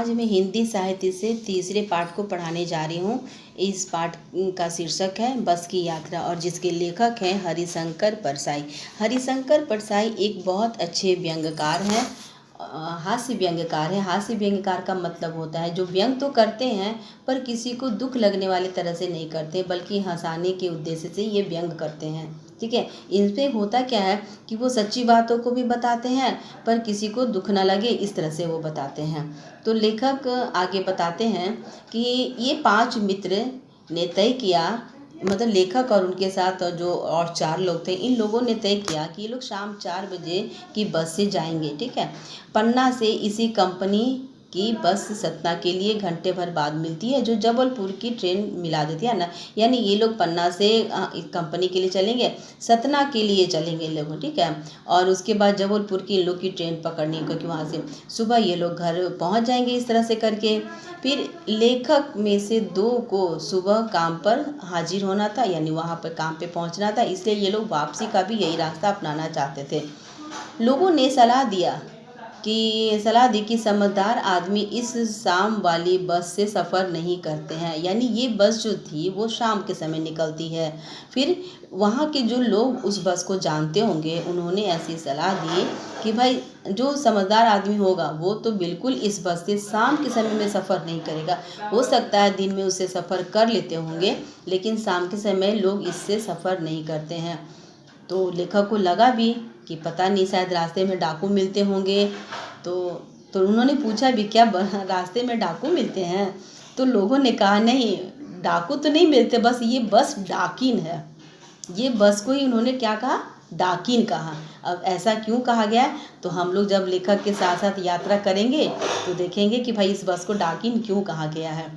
आज मैं हिंदी साहित्य से तीसरे पाठ को पढ़ाने जा रही हूँ। इस पाठ का शीर्षक है बस की यात्रा और जिसके लेखक हैं हरिशंकर परसाई। हरिशंकर परसाई एक बहुत अच्छे व्यंग्यकार हैं, हास्य व्यंग्यकार है। हास्य व्यंग्यकार का मतलब होता है जो व्यंग तो करते हैं पर किसी को दुख लगने वाले तरह से नहीं करते, बल्कि हंसाने के उद्देश्य से ये व्यंग करते हैं। ठीक है, इनसे होता क्या है कि वो सच्ची बातों को भी बताते हैं पर किसी को दुख ना लगे इस तरह से वो बताते हैं। तो लेखक आगे बताते हैं कि ये 5 मित्र ने तय किया, मतलब लेखक और उनके साथ जो और 4 लोग थे, इन लोगों ने तय किया कि ये लोग शाम 4 बजे की बस से जाएंगे। ठीक है, पन्ना से इसी कंपनी की बस सतना के लिए घंटे भर बाद मिलती है, जो जबलपुर की ट्रेन मिला देती है ना। यानी ये लोग पन्ना से कंपनी के लिए चलेंगे, सतना के लिए चलेंगे लोग। ठीक है, और उसके बाद जबलपुर की इन लोग की ट्रेन पकड़नी है, क्योंकि वहाँ से सुबह ये लोग घर पहुँच जाएंगे इस तरह से करके। फिर लेखक में से 2 को सुबह काम पर हाजिर होना था, यानी वहाँ पर काम पे पहुँचना था, इसलिए ये लोग वापसी का भी यही रास्ता अपनाना चाहते थे। लोगों ने सलाह दी कि समझदार आदमी इस शाम वाली बस से सफ़र नहीं करते हैं, यानी ये बस जो थी वो शाम के समय निकलती है। फिर वहाँ के जो लोग उस बस को जानते होंगे उन्होंने ऐसी सलाह दी कि भाई जो समझदार आदमी होगा वो तो बिल्कुल इस बस से शाम के समय में सफ़र नहीं करेगा। हो सकता है दिन में उससे सफ़र कर लेते होंगे, लेकिन शाम के समय लोग इससे सफ़र नहीं करते हैं। तो लेखक को लगा भी कि पता नहीं शायद रास्ते में डाकू मिलते होंगे। तो उन्होंने पूछा भी क्या रास्ते में डाकू मिलते हैं? तो लोगों ने कहा नहीं, डाकू तो नहीं मिलते, बस ये बस डाकिन है। ये बस को ही उन्होंने क्या कहा? डाकिन कहा। अब ऐसा क्यों कहा गया? तो हम लोग जब लेखक के साथ साथ यात्रा करेंगे तो देखेंगे कि भाई इस बस को डाकिन क्यों कहा गया है।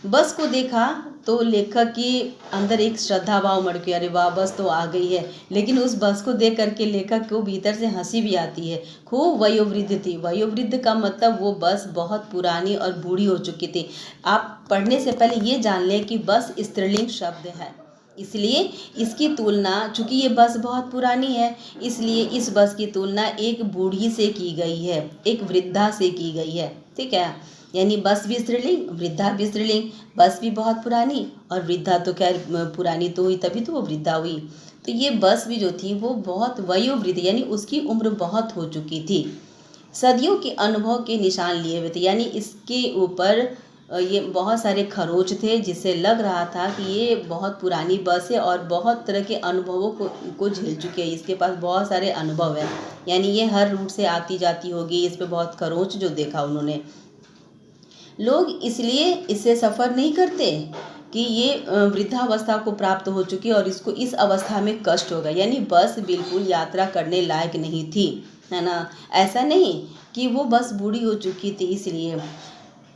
बस को देखा तो लेखक के अंदर एक श्रद्धा भाव उमड़ के, अरे वाह बस तो आ गई है। लेकिन उस बस को देख करके लेखक को भीतर से हंसी भी आती है। खूब वयोवृद्ध थी। वयोवृद्ध का मतलब वो बस बहुत पुरानी और बूढ़ी हो चुकी थी। आप पढ़ने से पहले ये जान लें कि बस स्त्रीलिंग शब्द है, इसलिए इसकी तुलना, चूँकि ये बस बहुत पुरानी है इसलिए इस बस की तुलना एक बूढ़ी से की गई है, एक वृद्धा से की गई है। ठीक है, यानी बस भी स्त्रीलिंग, वृद्धा भी स्त्रीलिंग। बस भी बहुत पुरानी और वृद्धा तो खैर पुरानी तो हुई तभी तो वो वृद्धा हुई। तो ये बस भी जो थी वो बहुत वयोवृद्ध, यानी उसकी उम्र बहुत हो चुकी थी। सदियों के अनुभव के निशान लिए हुए थे, यानी इसके ऊपर ये बहुत सारे खरोच थे, जिससे लग रहा था कि ये बहुत पुरानी बस है और बहुत तरह के अनुभवों को झेल चुकी है। इसके पास बहुत सारे अनुभव है, यानी ये हर रूट से आती जाती होगी। इस पे बहुत खरोच जो देखा उन्होंने। लोग इसलिए इससे सफ़र नहीं करते कि ये वृद्धावस्था को प्राप्त हो चुकी और इसको इस अवस्था में कष्ट होगा, यानी बस बिल्कुल यात्रा करने लायक नहीं थी, है ना। ऐसा नहीं कि वो बस बूढ़ी हो चुकी थी इसलिए,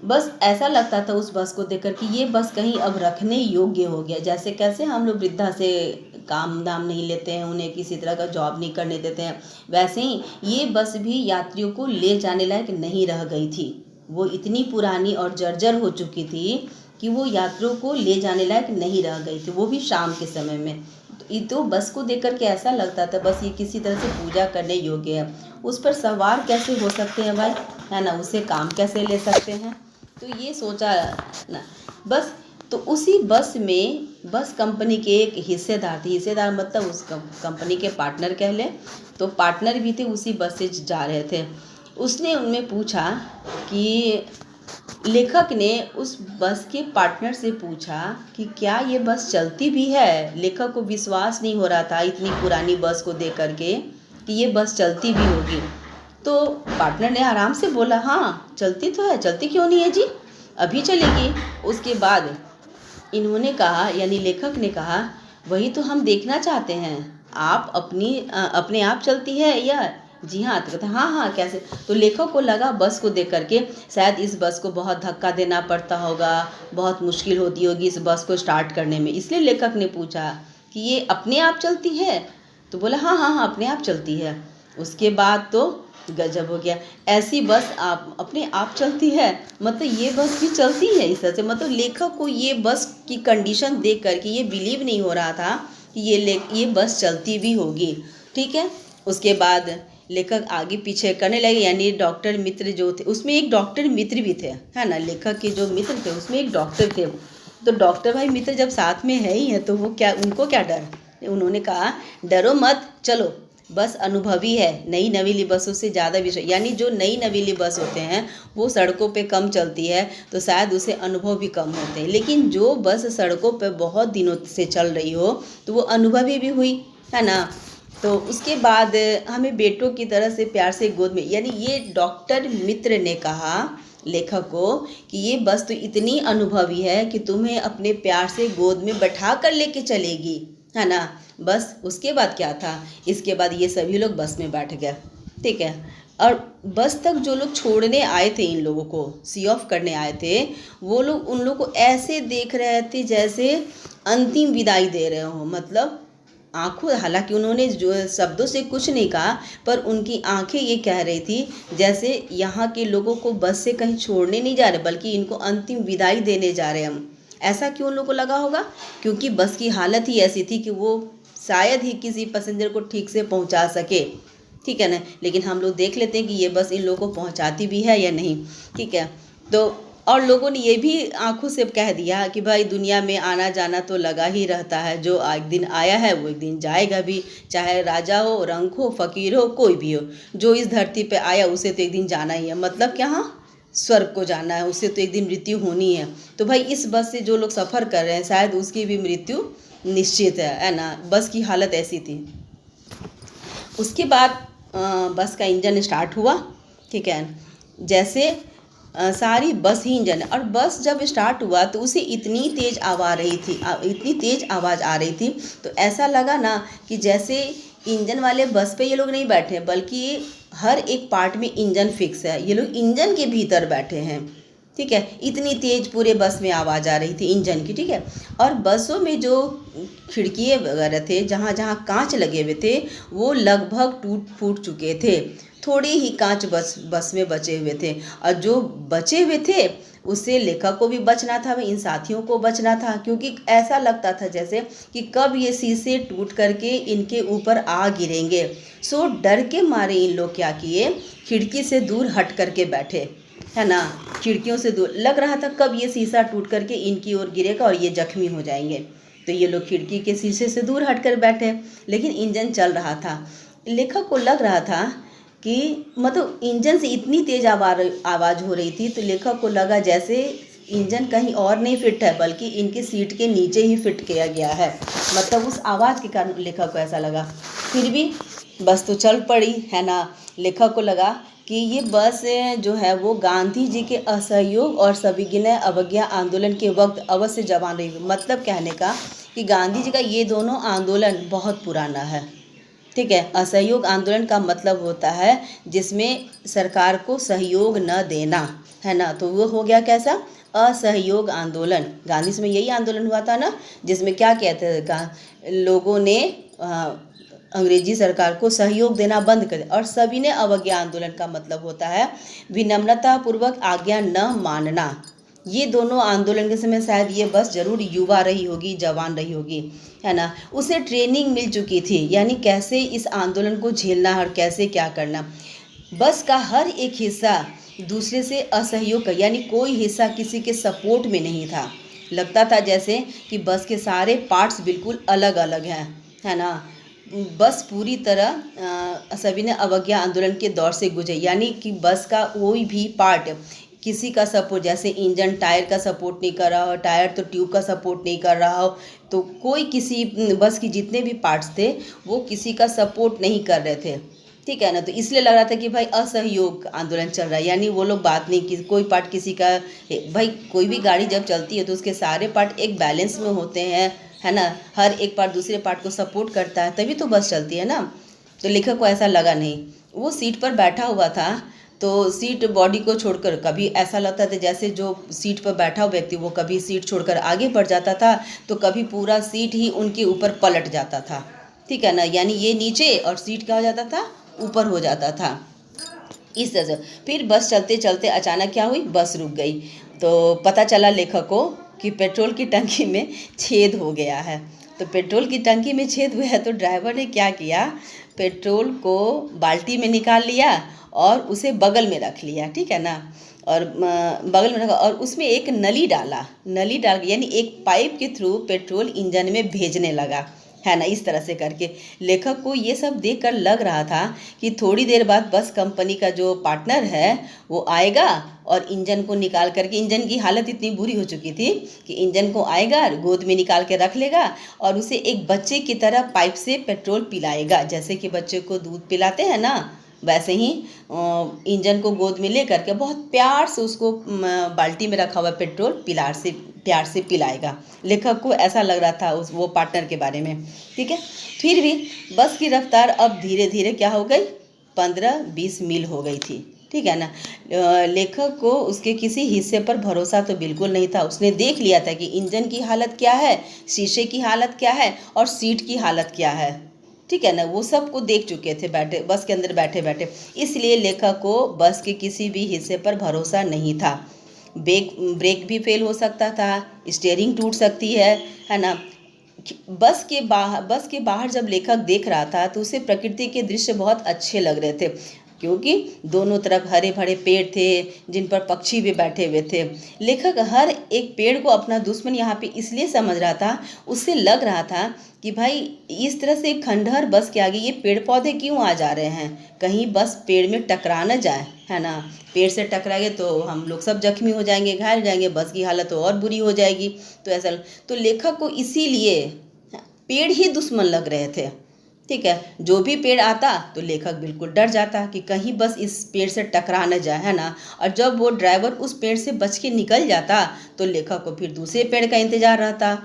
बस ऐसा लगता था उस बस को देखकर कि ये बस कहीं अब रखने योग्य हो गया। जैसे कैसे हम लोग वृद्धा से काम दाम नहीं लेते हैं, उन्हें किसी तरह का जॉब नहीं करने देते हैं, वैसे ही ये बस भी यात्रियों को ले जाने लायक नहीं रह गई थी। वो इतनी पुरानी और जर्जर हो चुकी थी कि वो यात्रियों को ले जाने लायक नहीं रह गई थी, वो भी शाम के समय में। तो बस को देख कर के ऐसा लगता था बस ये किसी तरह से पूजा करने योग्य है। उस पर सवार कैसे हो सकते हैं भाई, है ना, उससे काम कैसे ले सकते हैं। तो ये सोचा ना बस। तो उसी बस में बस कंपनी के एक हिस्सेदार थे, हिस्सेदार मतलब उस कंपनी के पार्टनर कह लें। तो पार्टनर भी थे, उसी बस से जा रहे थे। उसने उनमें पूछा कि लेखक ने उस बस के पार्टनर से पूछा कि क्या ये बस चलती भी है। लेखक को विश्वास नहीं हो रहा था इतनी पुरानी बस को देख करके कि ये बस चलती भी होगी। तो पार्टनर ने आराम से बोला, हाँ चलती तो है, चलती क्यों नहीं है जी, अभी चलेगी। उसके बाद इन्होंने कहा, यानी लेखक ने कहा, वही तो हम देखना चाहते हैं, आप अपने आप चलती है या? जी हाँ। तो कहते हाँ हाँ कैसे। तो लेखक को लगा बस को देख करके शायद इस बस को बहुत धक्का देना पड़ता होगा, बहुत मुश्किल होती होगी इस बस को स्टार्ट करने में, इसलिए लेखक ने पूछा कि ये अपने आप चलती है। तो बोला हाँ हाँ हाँ अपने आप चलती है। उसके बाद तो गजब हो गया, ऐसी बस आप अपने आप चलती है, मतलब ये बस भी चलती है इस तरह से। मतलब लेखक को ये बस की कंडीशन देख करके ये बिलीव नहीं हो रहा था कि ये बस चलती भी होगी। ठीक है, उसके बाद लेखक आगे पीछे करने लगे, यानी डॉक्टर मित्र जो थे, उसमें एक डॉक्टर मित्र भी थे, है ना। लेखक के जो मित्र थे उसमें एक डॉक्टर थे। तो डॉक्टर भाई मित्र जब साथ में है ही है तो वो क्या, उनको क्या डर। उन्होंने कहा डरो मत, चलो बस अनुभवी है, नई नवीली बसों से ज़्यादा विषय, यानी जो नई नवीली बस होते हैं वो सड़कों पे कम चलती है तो शायद उसे अनुभव भी कम होते हैं, लेकिन जो बस सड़कों पे बहुत दिनों से चल रही हो तो वो अनुभवी भी हुई, है ना। तो उसके बाद हमें बेटों की तरह से प्यार से गोद में, यानी ये डॉक्टर मित्र ने कहा लेखक को कि ये बस तो इतनी अनुभवी है कि तुम्हें अपने प्यार से गोद में बैठा कर लेके चलेगी, है ना। बस उसके बाद क्या था, इसके बाद ये सभी लोग बस में बैठ गए, ठीक है। और बस तक जो लोग छोड़ने आए थे, इन लोगों को सी ऑफ करने आए थे, वो लोग उन लोगों को ऐसे देख रहे थे जैसे अंतिम विदाई दे रहे हो। मतलब आंखों, हालांकि उन्होंने जो शब्दों से कुछ नहीं कहा, पर उनकी आंखें ये कह रही थी जैसे यहाँ के लोगों को बस से कहीं छोड़ने नहीं जा रहे बल्कि इनको अंतिम विदाई देने जा रहे हैं हम। ऐसा क्यों उन लोगों को लगा होगा, क्योंकि बस की हालत ही ऐसी थी कि वो शायद ही किसी पैसेंजर को ठीक से पहुंचा सके, ठीक है ना। लेकिन हम लोग देख लेते हैं कि ये बस इन लोगों को पहुंचाती भी है या नहीं, ठीक है। तो और लोगों ने ये भी आंखों से कह दिया कि भाई दुनिया में आना जाना तो लगा ही रहता है, जो एक दिन आया है वो एक दिन जाएगा भी, चाहे राजा हो, रंक हो, फकीर हो, कोई भी हो, जो इस धरती पे आया उसे तो एक दिन जाना ही है। मतलब क्या, हाँ, स्वर्ग को जाना है, उसे तो एक दिन मृत्यु होनी है। तो भाई इस बस से जो लोग सफ़र कर रहे हैं शायद उसकी भी मृत्यु निश्चित है ना। बस की हालत ऐसी थी। उसके बाद बस का इंजन स्टार्ट हुआ, ठीक है। जैसे सारी बस ही इंजन, और बस जब स्टार्ट हुआ तो उसे इतनी तेज़ इतनी तेज़ आवाज़ आ रही थी तो ऐसा लगा ना कि जैसे इंजन वाले बस पे ये लोग नहीं बैठे बल्कि हर एक पार्ट में इंजन फिक्स है, ये लोग इंजन के भीतर बैठे हैं, ठीक है। इतनी तेज़ पूरे बस में आवाज़ आ रही थी इंजन की, ठीक है। और बसों में जो खिड़कियाँ वगैरह थे, जहाँ जहाँ कांच लगे हुए थे वो लगभग टूट फूट चुके थे, थोड़े ही कांच बस में बचे हुए थे। और जो बचे हुए थे उससे लेखक को भी बचना था, इन साथियों को बचना था, क्योंकि ऐसा लगता था जैसे कि कब ये शीशे टूट करके इनके ऊपर आ गिरेंगे। सो डर के मारे इन लोग क्या किए, खिड़की से दूर हट करके बैठे, है ना। खिड़कियों से दूर, लग रहा था कब ये शीशा टूट करके इनकी ओर गिरेगा और ये जख्मी हो जाएंगे। तो ये लोग खिड़की के शीशे से दूर हट कर बैठे, लेकिन इंजन चल रहा था। लेखक को लग रहा था कि मतलब इंजन से इतनी तेज़ आवाज़ हो रही थी तो लेखक को लगा जैसे इंजन कहीं और नहीं फिट है बल्कि इनकी सीट के नीचे ही फिट किया गया है। मतलब उस आवाज़ के कारण लेखक को ऐसा लगा। फिर भी बस तो चल पड़ी, है ना। लेखक को लगा कि ये बस जो है वो गांधी जी के असहयोग और सविनय अवज्ञा आंदोलन के वक्त अवश्य जवान रही। मतलब कहने का कि गांधी जी का ये दोनों आंदोलन बहुत पुराना है, ठीक है। असहयोग आंदोलन का मतलब होता है जिसमें सरकार को सहयोग न देना, है ना। तो वो हो गया कैसा, असहयोग आंदोलन। गांधी समय यही आंदोलन हुआ था ना, जिसमें क्या कहते थे, लोगों ने अंग्रेजी सरकार को सहयोग देना बंद कर दिया। और सविनय अवज्ञा आंदोलन का मतलब होता है विनम्रता पूर्वक आज्ञा न मानना। ये दोनों आंदोलन के समय शायद ये बस जरूर युवा रही होगी, जवान रही होगी, है ना। उसे ट्रेनिंग मिल चुकी थी, यानी कैसे इस आंदोलन को झेलना और कैसे क्या करना। बस का हर एक हिस्सा दूसरे से असहयोग का, यानी कोई हिस्सा किसी के सपोर्ट में नहीं था। लगता था जैसे कि बस के सारे पार्ट्स बिल्कुल अलग अलग हैं, है ना। बस पूरी तरह सविनय अवज्ञा आंदोलन के दौर से गुजरी, यानी कि बस का कोई भी पार्ट किसी का सपोर्ट, जैसे इंजन टायर का सपोर्ट नहीं कर रहा हो, टायर तो ट्यूब का सपोर्ट नहीं कर रहा हो, तो कोई किसी बस की जितने भी पार्ट्स थे वो किसी का सपोर्ट नहीं कर रहे थे, ठीक है ना। तो इसलिए लग रहा था कि भाई असहयोग आंदोलन चल रहा है, यानी वो लोग बात नहीं की, कोई पार्ट किसी का। भाई कोई भी गाड़ी जब चलती है तो उसके सारे पार्ट एक बैलेंस में होते हैं, है ना। हर एक पार्ट दूसरे पार्ट को सपोर्ट करता है तभी तो बस चलती है ना। तो लेखक को ऐसा लगा नहीं। वो सीट पर बैठा हुआ था तो सीट बॉडी को छोड़कर, कभी ऐसा लगता था जैसे जो सीट पर बैठा हुआ व्यक्ति वो कभी सीट छोड़कर आगे बढ़ जाता था तो कभी पूरा सीट ही उनके ऊपर पलट जाता था, ठीक है ना। यानी ये नीचे और सीट क्या हो जाता था, ऊपर हो जाता था, इस तरह से। फिर बस चलते चलते अचानक क्या हुई, बस रुक गई। तो पता चला लेखक को कि पेट्रोल की टंकी में छेद हो गया है। तो पेट्रोल की टंकी में छेद हुआ है, तो ड्राइवर ने क्या किया, पेट्रोल को बाल्टी में निकाल लिया और उसे बगल में रख लिया, ठीक है ना। और बगल में रखा और उसमें एक नली डाला, नली डाल यानी एक पाइप के थ्रू पेट्रोल इंजन में भेजने लगा, है ना। इस तरह से करके लेखक को ये सब देखकर लग रहा था कि थोड़ी देर बाद बस कंपनी का जो पार्टनर है वो आएगा और इंजन को निकाल करके, इंजन की हालत इतनी बुरी हो चुकी थी कि इंजन को आएगा, गोद में निकाल के रख लेगा और उसे एक बच्चे की तरह पाइप से पेट्रोल पिलाएगा। जैसे कि बच्चे को दूध पिलाते हैं ना, वैसे ही इंजन को गोद में ले करके बहुत प्यार से उसको बाल्टी में रखा हुआ पेट्रोल प्यार से पिलाएगा। लेखक को ऐसा लग रहा था वो पार्टनर के बारे में, ठीक है। फिर भी बस की रफ्तार अब धीरे धीरे क्या हो गई, 15-20 मील हो गई थी, ठीक है ना। लेखक को उसके किसी हिस्से पर भरोसा तो बिल्कुल नहीं था। उसने देख लिया था कि इंजन की हालत क्या है, शीशे की हालत क्या है और सीट की हालत क्या है, ठीक है ना। वो सब को देख चुके थे बैठे बस के अंदर बैठे बैठे, इसलिए लेखक को बस के किसी भी हिस्से पर भरोसा नहीं था। ब्रेक भी फेल हो सकता था, स्टीयरिंग टूट सकती है ना। बस के बाहर जब लेखक देख रहा था तो उसे प्रकृति के दृश्य बहुत अच्छे लग रहे थे, क्योंकि दोनों तरफ हरे भरे पेड़ थे जिन पर पक्षी भी बैठे हुए थे। लेखक हर एक पेड़ को अपना दुश्मन यहाँ पे इसलिए समझ रहा था, उससे लग रहा था कि भाई इस तरह से खंडहर बस के आगे ये पेड़ पौधे क्यों आ जा रहे हैं, कहीं बस पेड़ में टकरा न जाए, है ना। पेड़ से टकराएंगे तो हम लोग सब जख्मी हो जाएंगे, घायल हो जाएंगे, बस की हालत तो और बुरी हो जाएगी। तो ऐसा तो लेखक को इसीलिए पेड़ ही दुश्मन लग रहे थे, ठीक है। जो भी पेड़ आता तो लेखक बिल्कुल डर जाता कि कहीं बस इस पेड़ से टकरा न जाए, है ना। और जब वो ड्राइवर उस पेड़ से बच के निकल जाता तो लेखक को फिर दूसरे पेड़ का इंतजार रहता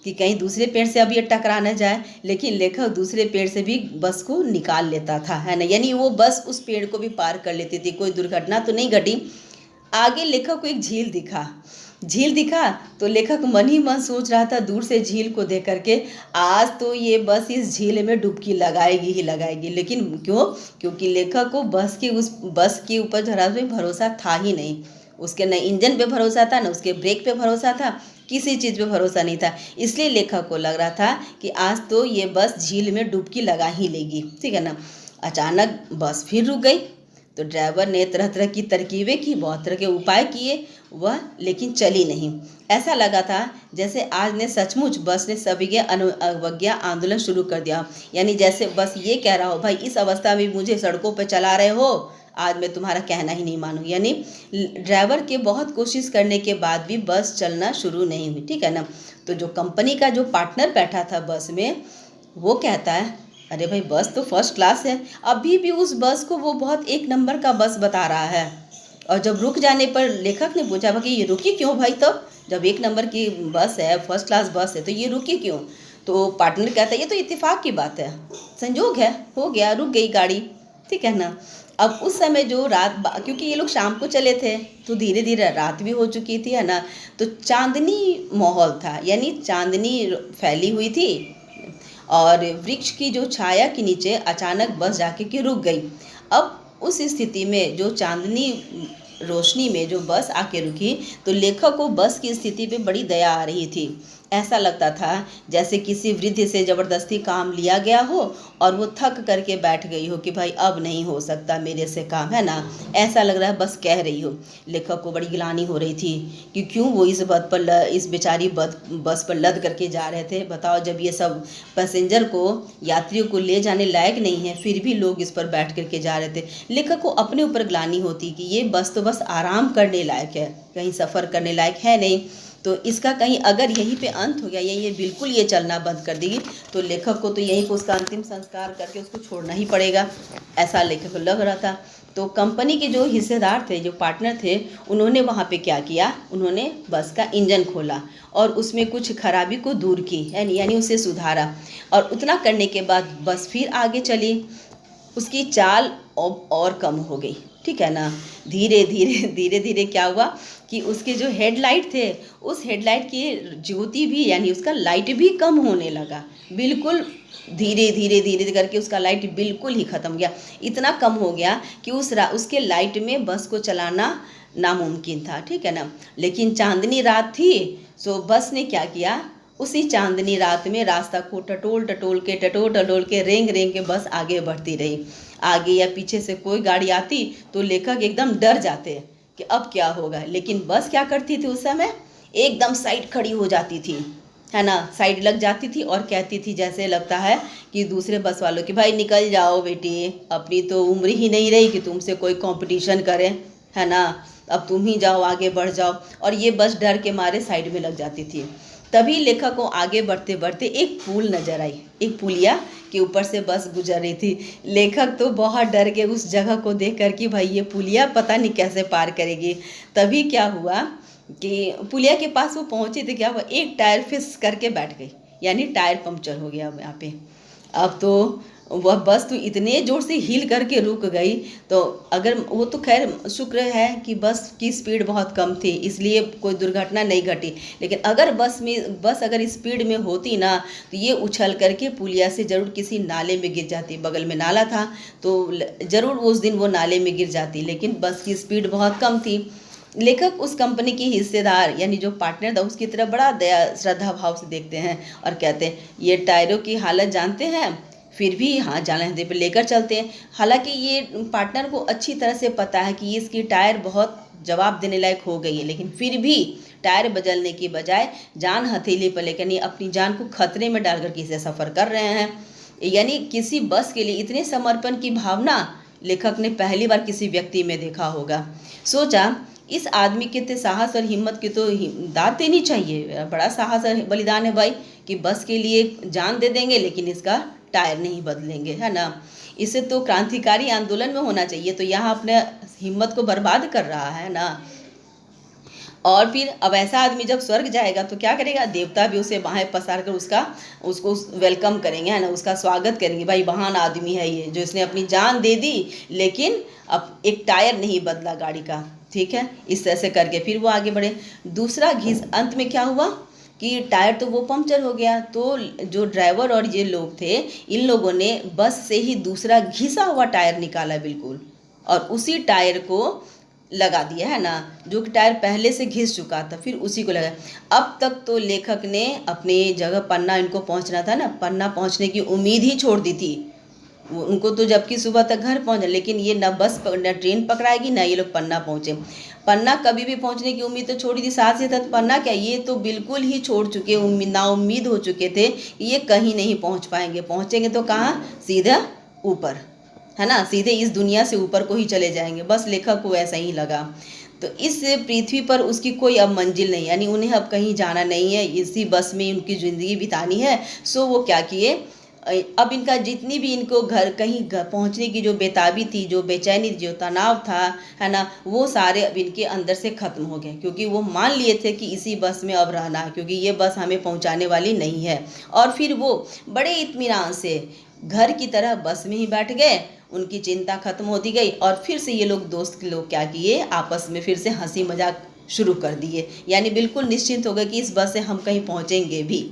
कि कहीं दूसरे पेड़ से अब ये टकरा न जाए। लेकिन लेखक दूसरे पेड़ से भी बस को निकाल लेता था, है ना, यानी वो बस उस पेड़ को भी पार कर लेती थी, कोई दुर्घटना तो नहीं घटी। आगे लेखक को एक झील दिखा तो लेखक मन ही मन सोच रहा था दूर से झील को देख करके, आज तो ये बस इस झील में डुबकी लगाएगी ही लगाएगी। लेकिन क्यों, क्योंकि लेखक को बस के ऊपर जरा भी भरोसा था ही नहीं। उसके न इंजन पे भरोसा था, न उसके ब्रेक पे भरोसा था, किसी चीज़ पे भरोसा नहीं था। इसलिए लेखक को लग रहा था कि आज तो ये बस झील में डुबकी लगा ही लेगी, ठीक है ना। अचानक बस फिर रुक गई तो ड्राइवर ने तरह तरह की तरकीबें की, बहुत तरह के उपाय किए, वह लेकिन चली नहीं। ऐसा लगा था जैसे आज ने सचमुच बस ने अवज्ञा आंदोलन शुरू कर दिया, यानी जैसे बस ये कह रहा हो, भाई इस अवस्था में मुझे सड़कों पर चला रहे हो, आज मैं तुम्हारा कहना ही नहीं मानूंगी। यानी ड्राइवर के बहुत कोशिश करने के बाद भी बस चलना शुरू नहीं हुई, ठीक है ना। तो जो कंपनी का जो पार्टनर बैठा था बस में, वो कहता है अरे भाई बस तो फर्स्ट क्लास है, अभी भी उस बस को वो बहुत एक नंबर का बस बता रहा है। और जब रुक जाने पर लेखक ने पूछा कि ये रुकी क्यों भाई, तो जब एक नंबर की बस है, फर्स्ट क्लास बस है, तो ये रुकी क्यों। तो पार्टनर कहता है ये तो इत्तेफाक की बात है, संजोग है, हो गया, रुक गई गाड़ी, ठीक है ना। अब उस समय जो क्योंकि ये लोग शाम को चले थे तो धीरे धीरे रात भी हो चुकी थी, है ना। तो चांदनी माहौल था, यानी चांदनी फैली हुई थी और वृक्ष की जो छाया के नीचे अचानक बस जाके के रुक गई। अब उस स्थिति में जो चांदनी रोशनी में जो बस आके रुकी तो लेखक को बस की स्थिति पे बड़ी दया आ रही थी। ऐसा लगता था जैसे किसी वृद्ध से ज़बरदस्ती काम लिया गया हो और वो थक करके बैठ गई हो कि भाई अब नहीं हो सकता मेरे से काम, है ना। ऐसा लग रहा है बस कह रही हो। लेखक को बड़ी गिलानी हो रही थी कि क्यों वो इस बेचारी बस पर लद करके जा रहे थे। बताओ, जब ये सब पैसेंजर को, यात्रियों को ले जाने लायक नहीं है, फिर भी लोग इस पर बैठ करके जा रहे थे। लेखक को अपने ऊपर गिलानी होती कि ये बस तो बस आराम करने लायक है, कहीं सफ़र करने लायक है नहीं। तो इसका कहीं अगर यहीं पे अंत हो गया या ये बिल्कुल ये चलना बंद कर देगी तो लेखक को तो यहीं पर उसका अंतिम संस्कार करके उसको छोड़ना ही पड़ेगा, ऐसा लेखक को लग रहा था। तो कंपनी के जो हिस्सेदार थे, जो पार्टनर थे, उन्होंने वहाँ पे क्या किया, उन्होंने बस का इंजन खोला और उसमें कुछ खराबी को दूर की, यानी उसे सुधारा। और उतना करने के बाद बस फिर आगे चली, उसकी चाल और कम हो गई, ठीक है ना। धीरे धीरे क्या हुआ कि उसके जो हेडलाइट थे, उस हेडलाइट की ज्योति भी, यानी उसका लाइट भी कम होने लगा। बिल्कुल धीरे करके उसका लाइट बिल्कुल ही ख़त्म गया। इतना कम हो गया कि उसके लाइट में बस को चलाना नामुमकिन था, ठीक है ना। लेकिन चांदनी रात थी, सो बस ने क्या किया, उसी चांदनी रात में रास्ता को टटोल टटोल के रेंग रेंग के बस आगे बढ़ती रही। आगे या पीछे से कोई गाड़ी आती तो लेखक एकदम डर जाते कि अब क्या होगा, लेकिन बस क्या करती थी उस समय, एकदम साइड खड़ी हो जाती थी, है ना, साइड लग जाती थी और कहती थी जैसे लगता है कि दूसरे बस वालों की, भाई निकल जाओ बेटी, अपनी तो उम्र ही नहीं रही कि तुमसे कोई कंपटीशन करे, है ना, अब तुम ही जाओ, आगे बढ़ जाओ। और ये बस डर के मारे साइड में लग जाती थी। तभी लेखक को आगे बढ़ते बढ़ते एक पुल नजर आई, एक पुलिया के ऊपर से बस गुजर रही थी। लेखक तो बहुत डर गए उस जगह को देख कर कि भाई ये पुलिया पता नहीं कैसे पार करेगी। तभी क्या हुआ कि पुलिया के पास वो पहुंचे थे, क्या हुआ, एक टायर फिस करके बैठ गई, यानी टायर पंक्चर हो गया यहाँ पे। अब तो वह बस तो इतने ज़ोर से हिल करके रुक गई। तो अगर वो तो खैर शुक्र है कि बस की स्पीड बहुत कम थी, इसलिए कोई दुर्घटना नहीं घटी। लेकिन अगर बस अगर स्पीड में होती ना तो ये उछल करके पुलिया से ज़रूर किसी नाले में गिर जाती। बगल में नाला था तो ज़रूर उस दिन वो नाले में गिर जाती, लेकिन बस की स्पीड बहुत कम थी। लेखक उस कंपनी की हिस्सेदार यानी जो पार्टनर था उसकी तरफ बड़ा दया श्रद्धा भाव से देखते हैं और कहते हैं ये टायरों की हालत जानते हैं, फिर भी हाँ जाने पे लेकर चलते हैं। हालांकि ये पार्टनर को अच्छी तरह से पता है कि इसकी टायर बहुत जवाब देने लायक हो गई है, लेकिन फिर भी टायर बदलने की बजाय जान हथेली पर लेकर, यानी अपनी जान को खतरे में डालकर किसी सफ़र कर रहे हैं। यानी किसी बस के लिए इतने समर्पण की भावना लेखक ने पहली बार किसी व्यक्ति में देखा होगा। सोचा इस आदमी के इतने साहस और हिम्मत की तो दाद देनी चाहिए, बड़ा साहस और बलिदान है भाई कि बस के लिए जान दे देंगे लेकिन इसका टायर नहीं बदलेंगे, है ना। इसे तो क्रांतिकारी आंदोलन में होना चाहिए, तो यहाँ अपने हिम्मत को बर्बाद कर रहा है ना। और फिर अब ऐसा आदमी जब स्वर्ग जाएगा तो क्या करेगा, देवता भी उसे बाहें पसार कर उसको वेलकम करेंगे, है ना, उसका स्वागत करेंगे। भाई महान आदमी है ये, जो इसने अपनी जान दे दी लेकिन अब एक टायर नहीं बदला गाड़ी का, ठीक है। इस तरह से करके फिर वो आगे बढ़े। दूसरा घिस अंत में क्या हुआ कि टायर तो वो पंक्चर हो गया, तो जो ड्राइवर और ये लोग थे इन लोगों ने बस से ही दूसरा घिसा हुआ टायर निकाला बिल्कुल, और उसी टायर को लगा दिया, है ना, जो कि टायर पहले से घिस चुका था फिर उसी को लगा। अब तक तो लेखक ने अपनी जगह पन्ना, इनको पहुंचना था ना, पन्ना पहुंचने की उम्मीद ही छोड़ दी थी उनको, तो जबकि सुबह तक घर पहुंचा, लेकिन ये न बस न ट्रेन पकड़ाएगी ना ये लोग पन्ना पहुंचे। पन्ना कभी भी पहुंचने की उम्मीद तो छोड़ी थी, साथ ही साथ पन्ना क्या, ये तो बिल्कुल ही छोड़ चुके, नाउम्मीद हो चुके थे कि ये कहीं नहीं पहुंच पाएंगे। पहुंचेंगे तो कहाँ, सीधा ऊपर, है ना, सीधे इस दुनिया से ऊपर को ही चले जाएंगे। बस लेखक को ऐसा ही लगा। तो इस पृथ्वी पर उसकी कोई अब मंजिल नहीं, यानी उन्हें अब कहीं जाना नहीं है, इसी बस में उनकी ज़िंदगी बितानी है। सो वो क्या किए, अब इनका जितनी भी इनको कहीं घर पहुंचने की जो बेताबी थी, जो बेचैनी, जो तनाव था, है ना, वो सारे अब इनके अंदर से ख़त्म हो गए, क्योंकि वो मान लिए थे कि इसी बस में अब रहना है, क्योंकि ये बस हमें पहुंचाने वाली नहीं है। और फिर वो बड़े इत्मीनान से घर की तरह बस में ही बैठ गए, उनकी चिंता खत्म होती गई। और फिर से ये लोग दोस्त लोग क्या किए, आपस में फिर से हंसी मजाक शुरू कर दिए, यानी बिल्कुल निश्चिंत हो गए कि इस बस से हम कहीं पहुंचेंगे भी।